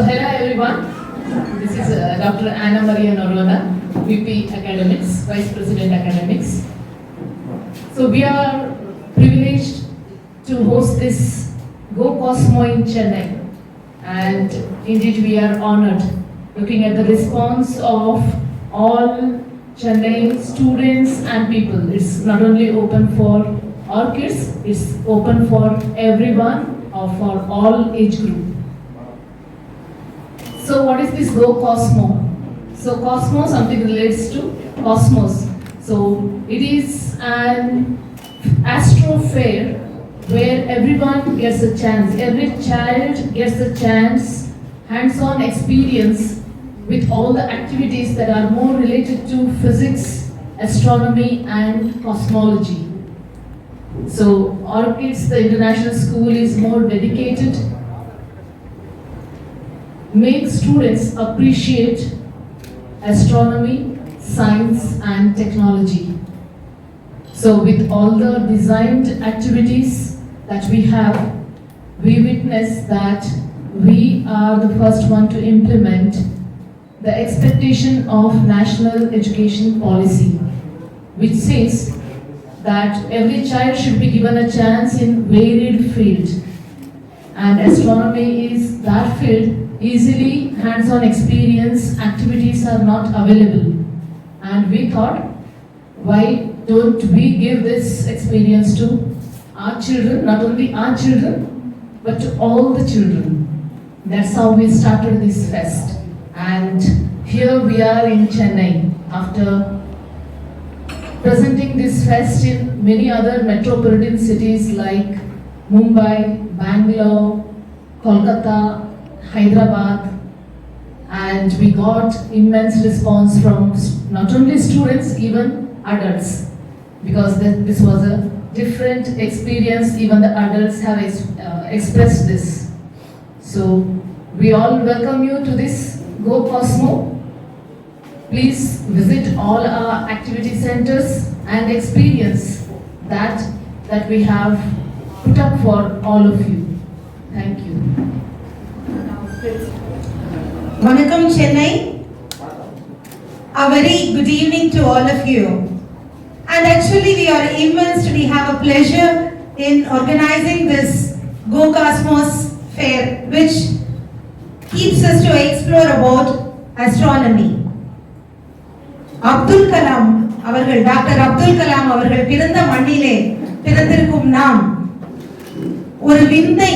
Hello everyone. This is Dr. Anna Maria Noronha, VP Academics, Vice President Academics. So we are privileged to host this Go Cosmo in Chennai, and indeed we are honored looking at the response of all Chennai students and people. It's not only open for our kids, it's open for everyone or for all age group. So what is this Go Cosmo? So Cosmo, something relates to cosmos. So it is an astro fair where everyone gets a chance, every child gets a chance, hands-on experience with all the activities that are more related to physics, astronomy and cosmology. So ORCIDS, the international school, is more dedicated, make students appreciate astronomy, science and technology. So with all the designed activities that we have, we witness that we are the first one to implement the expectation of National Education Policy, which says that every child should be given a chance in varied field, and astronomy is that field. Easily hands-on experience activities are not available, and we thought, why don't we give this experience to our children, not only our children but to all the children. That's how we started this fest, and here we are in Chennai after presenting this fest in many other metropolitan cities like Mumbai, Bangalore, Kolkata, Hyderabad, and we got immense response from not only students, even adults, because this was a different experience. Even the adults have expressed this. So we all welcome you to this Go Cosmo. Please visit all our activity centers and experience that we have put up for all of you. Thank you. Vanakkam Chennai. A very good evening to all of you. And actually we are immersed, we have a pleasure in organizing this Go Cosmos fair, which keeps us to explore about astronomy. Abdul Kalam அவர்கள், doctor Abdul Kalam அவர்கள் பிறந்த மண்ணிலே பிறந்திருக்கும் நாம் ஒரு விந்தை,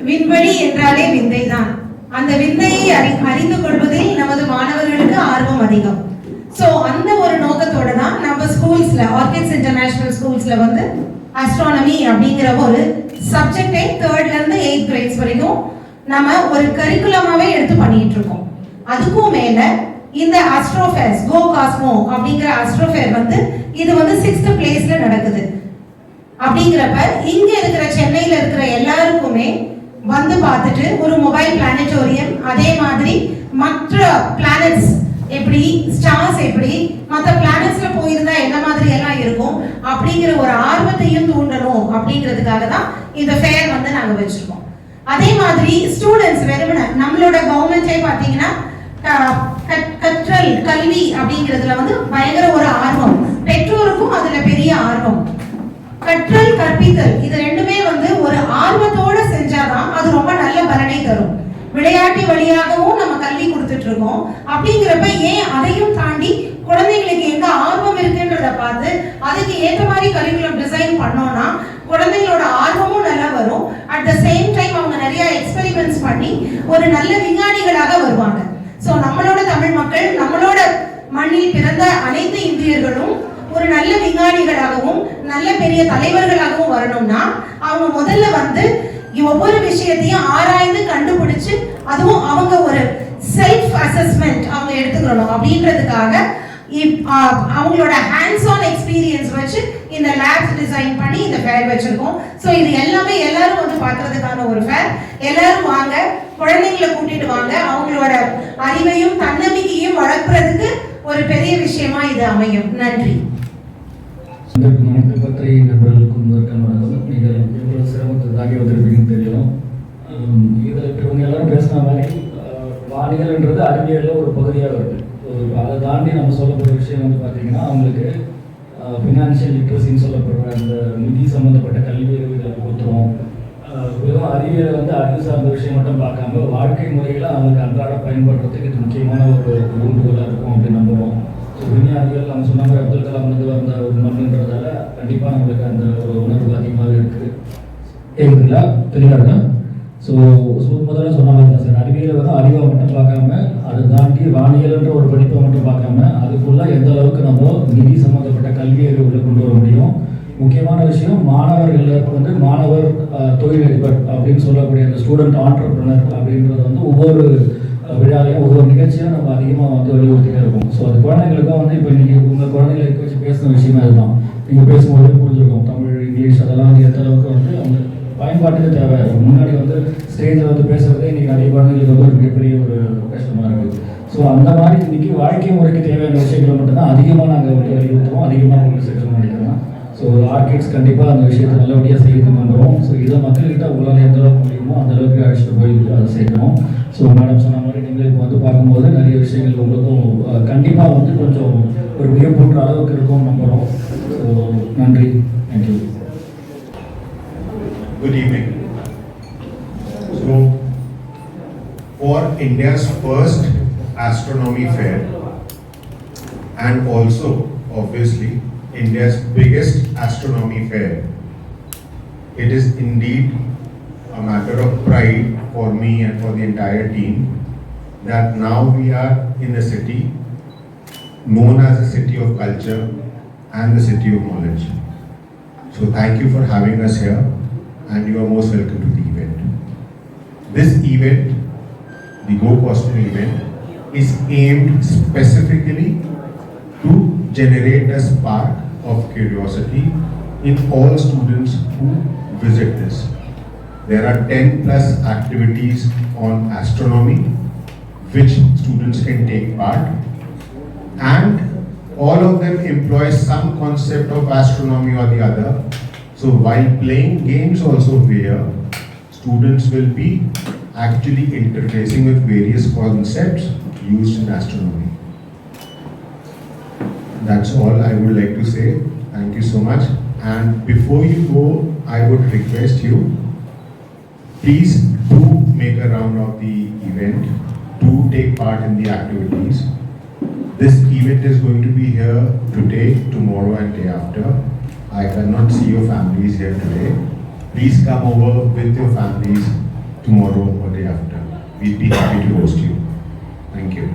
விண்வெளி என்றாலே விந்தைதான். அந்த விந்தையை அறிந்து கொள்வதில் நமது மாணவர்களுக்கு ஆர்வம் அதிகம். சோ அந்த ஒரு நோக்கத்தோட தான் நம்ம ஸ்கூல்ஸ்ல, ஆர்கிட்ஸ் இன்டர்நேஷனல் ஸ்கூல்ஸ்ல வந்து ஆஸ்ட்ரானமி அப்படிங்கிற ஒரு சப்ஜெக்டை 3rd ல இருந்து 8th கிரேட்ஸ் வரைக்கும் நம்ம ஒரு கரிக்குலமாவே எடுத்து பண்ணிட்டு இருக்கோம். அதுக்கும் மேல இந்த ஆஸ்ட்ரோஃபேர்ஸ், கோ காஸ்மோ அப்படிங்கிற ஆஸ்ட்ரோஃபேர் வந்து இது வந்து 6th பிளேஸ்ல நடக்குது. அப்படிங்கிறப்ப இங்க இருக்கிற சென்னையில இருக்கிற எல்லாருக்குமே வந்து பார்த்துட்டு ஒரு மொபைல் பிளானட்டோரியம், அதே மாதிரி மற்ற பிளானட்ஸ் எப்படி, ஸ்டார்ஸ் எப்படி, மற்ற பிளானட்ஸ்ல போயிருந்தா என்ன மாதிரி எல்லாம் இருக்கும் அப்படிங்கிற ஒரு ஆர்வத்தையும் தூண்டணும் அப்படிங்கிறதுக்காக தான் இந்த ஃபேர் வந்து நாங்க வச்சிருக்கோம். அதே மாதிரி ஸ்டூடெண்ட்ஸ் வெறுமன நம்மளோட கவர்மெண்டே பாத்தீங்கன்னா கற்றல், கல்வி அப்படிங்கிறதுல வந்து பயங்கர ஒரு ஆர்வம், பெற்றோருக்கும் அதுல பெரிய ஆர்வம். கற்றல், கற்பித்தல் இது ரெண்டுமே வந்து ஒரு ஆர்வத்தோட செஞ்சாதான் அது ரொம்ப நல்ல பலனை தரும். விளையாட்டு வழியாகவும் நம்ம கல்வி கொடுத்துட்டு இருக்கோம். அப்படிங்கிறப்ப ஏன் அதையும் தாண்டி குழந்தைகளுக்கு எங்க ஆர்வம் இருக்குன்றத பார்த்து அதுக்கு ஏற்ற மாதிரி கரிக்குலம் டிசைன் பண்ணோம்னா குழந்தைகளோட ஆர்வமும் நல்லா வரும். அட் த சேம் டைம் அவங்க நிறைய எக்ஸ்பெரிமெண்ட்ஸ் பண்ணி ஒரு நல்ல விஞ்ஞானிகளாக வருவாங்க. சோ நம்மளோட தமிழ் மக்கள், நம்மளோட மண்ணில் பிறந்த அனைத்து இந்தியர்களும் ஒரு நல்ல விஞ்ஞானிகளாகவும் நல்ல பெரிய தலைவர்களாகவும் வரணும்னா அவங்க முதல்ல வந்து ஒவ்வொரு விஷயத்தையும் ஆராய்ந்து கண்டுபிடிச்சு, அதுவும் அவங்க ஒரு செல்ஃப் அசஸ்மெண்ட் அவங்க எடுத்துக்கணும். அப்படின்றதுக்காக அவங்களோட ஹேண்ட்ஸ் ஆன் எக்ஸ்பீரியன்ஸ் வச்சு இந்த லேப்ஸ் டிசைன் பண்ணி இந்த ஃபேர் வச்சிருக்கோம். ஸோ இது எல்லாமே எல்லாரும் வந்து பார்க்கறதுக்கான ஒரு ஃபேர். எல்லாரும் வாங்க, குழந்தைங்களை கூட்டிட்டு வாங்க. அவங்களோட அறிவையும் தன்னம்பிக்கையும் வளர்க்கறதுக்கு ஒரு பெரிய விஷயமா இது அமையும். நன்றி. பத்திரிகை நண்பர்களுக்கும் முதற்கான வணக்கம். நீங்கள் எவ்வளவு சிரமத்தை தாண்டி வந்திருப்பீங்கன்னு தெரியும். இதில் இப்போ இவங்க எல்லாரும் பேசின மாதிரி வானியல்ன்றது அறிவியலில் ஒரு பகுதியாக வருது. அதை தாண்டி நம்ம சொல்ல போகிற விஷயம் வந்து பார்த்திங்கன்னா அவங்களுக்கு ஃபினான்ஷியல் லிட்ரஸின்னு சொல்லப்படுற அந்த நிதி சம்மந்தப்பட்ட கல்வி அறிவுகளை கொடுத்துரும். வெறும் அறிவியலை வந்து அறிவு சார்ந்த விஷயம் மட்டும் பார்க்காம வாழ்க்கை முறையில் அவங்களுக்கு அன்றாட பயன்படுறதுக்கு இது முக்கியமான ஒரு ஊன்றுகோலாக இருக்கும் அப்படின்னு நம்புகிறோம். ஸோ விஞ்ஞான அறிவியல் நம்ம சொன்ன மாதிரி அப்துல் கலாம் வந்து வந்த ஒரு மண்ணுன்றதால கண்டிப்பாக நம்மளுக்கு அந்த ஒரு உணர்வு அதிகமாகவே இருக்குது. கேட்குதுங்களா? தெளிவாக இருக்கா? ஸோ முதல்ல சொன்ன மாதிரி தான் சார், அறிவியலை வந்து அறிவை மட்டும் பார்க்காம அதை தாண்டி வானியல்ன்ற ஒரு படிப்பை மட்டும் பார்க்காம அதுக்குள்ளே எந்த அளவுக்கு நம்ம நிதி சம்மந்தப்பட்ட கல்வி அறிவுகளை கொண்டு வர முடியும். முக்கியமான விஷயம் மாணவர்களுக்கு வந்து மாணவர் தொழிலதிபர் அப்படின்னு சொல்லக்கூடிய அந்த ஸ்டூடெண்ட் ஆண்டர்பிரினர் அப்படின்றத வந்து ஒவ்வொரு விழாலையும் ஒவ்வொரு நிகழ்ச்சியும் நம்ம அதிகமாக வந்து வலியுறுத்திட்டே இருக்கோம். ஸோ அது குழந்தைங்களுக்கும் வந்து இப்போ இன்றைக்கி உங்கள் குழந்தைகளை வச்சு பேசின விஷயமே அதுதான். நீங்கள் பேசும்போதே புரிஞ்சுருக்கோம் தமிழ் இங்கிலீஷ் அதெல்லாம் வந்து எந்த அளவுக்கு வந்து அவங்க பயன்பாட்டுக்கு தேவை. முன்னாடி வந்து ஸ்டேஜில் வந்து பேசுகிறதே இன்றைக்கி நிறைய குழந்தைங்களுக்கு வந்து ஒரு மிகப்பெரிய ஒரு கஷ்டமாக இருக்குது. ஸோ அந்த மாதிரி இன்றைக்கி வாழ்க்கை முறைக்கு தேவையான விஷயங்களை மட்டும்தான் அதிகமாக நாங்கள் வந்து வலியுறுத்துவோம், அதிகமாக கொண்டு சேர்க்கணும்னு நினைக்கிறோம். ஸோ ஆர்கிட்ஸ் கண்டிப்பாக அந்த விஷயத்தை நல்லபடியாக செய்து நம்புகிறோம். ஸோ இதை மக்கள்கிட்ட உங்களால் எந்த அளவுக்கு முடியுமோ அந்த அளவுக்கு அழைச்சிட்டு போய் அதை சேர்க்கணும். ஸோ மேடம் சொன்ன மாதிரி நீங்களே இப்போ வந்து பார்க்கும்போது நிறைய விஷயங்கள் உங்களுக்கும் கண்டிப்பாக வந்து கொஞ்சம் ஒரு வியப்பூன்ற அளவுக்கு இருக்கும்னு நம்புகிறோம். ஸோ நன்றி, thank you. Good evening. So, for India's first astronomy fair and also obviously India's biggest astronomy fair, it is indeed a matter of pride for me and for the entire team that now we are in a city known as a city of culture and the city of knowledge. So thank you for having us here. And you are most welcome to the event. This event, the Go Cosmo event, is aimed specifically to generate a spark of curiosity in all students who visit this. There are 10 plus activities on astronomy which students can take part, and all of them employ some concept of astronomy or the other. So while playing games also here, students will be actually interfacing with various concepts used in astronomy. That's all I would like to say. Thank you so much. And before you go, I would request you, please do make a round of the event, do take part in the activities. This event is going to be here today, tomorrow and day after. I cannot see your families here today. Please come over with your families tomorrow or day after. We'd be happy to host you. Thank you.